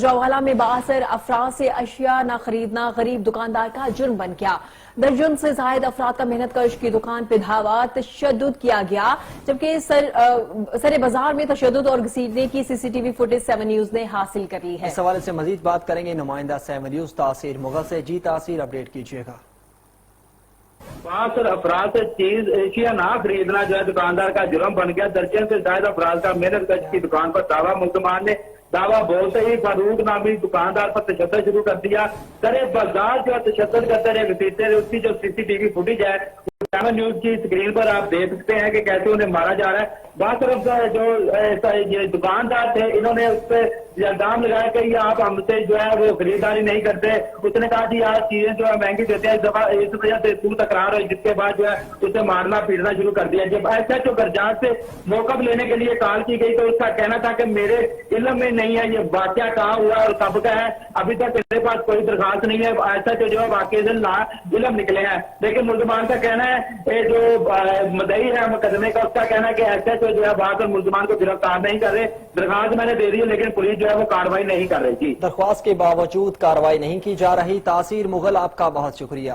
جوالا میں باثر افراد سے اشیاء نہ خریدنا غریب دکاندار کا جرم بن گیا۔ درجن سے زائد افراد کا محنت کش کی دکان پہ دھاوا، تشدد کیا گیا، جبکہ سر بازار میں تشدد اور گھسیٹنے کی C C T V footage 7 news نے حاصل کر لی ہے۔ اس حوالے سے مزید بات کریں گے نمائندہ 7 نیوز تاثیر مغل سے۔ جی تاثیر، اپڈیٹ کیجیے گا۔ باثر افراد سے چیز اشیاء نہ خریدنا جو ہے دکاندار کا جرم بن گیا۔ درجن سے زائد افراد کا محنت کش کی دکان پر دعویٰ، ملزمان نے دعویٰ بولتے ہی فاروق نامی دکاندار پر تشدد شروع کر دیا۔ سرے بازار جو تشدد کرتے رہے، گھسیٹتے رہے، اس کی جو سی سی ٹی وی فوٹیج ہے 7 نیوز کی اسکرین پر آپ دیکھ سکتے ہیں کہ کیسے انہیں مارا جا رہا ہے۔ بعض طرف جو یہ دکاندار تھے انہوں نے اس پہ الزام لگایا کہ یہ آپ ہم سے جو ہے وہ خریداری نہیں کرتے۔ اس نے کہا کہ یار چیزیں جو ہے مہنگی دیتے ہیں، اس وجہ سے تو تکرار ہوئی، جس کے بعد جو ہے اسے مارنا پیٹنا شروع کر دیا۔ جب ایس ایچ او گرجاس سے موقف لینے کے لیے کال کی گئی تو اس کا کہنا تھا کہ میرے علم میں نہیں ہے یہ واقعہ کہاں ہوا اور کب کا ہے، ابھی تک میرے پاس کوئی درخواست نہیں ہے۔ ایس ایچ او جو ہے واقعی علم نکلے ہیں، لیکن ملزمان کا کہنا ہے جو مدعی ہے مقدمے کا، اس کا کہنا ہے کہ ایس ایچ او جو ہے بعض ملزمان کو گرفتار نہیں کر رہے۔ درخواست میں نے دے دی ہے لیکن پولیس جو ہے وہ کارروائی نہیں کر رہی۔ درخواست کے باوجود کارروائی نہیں کی جا رہی۔ تاثیر مغل، آپ کا بہت شکریہ۔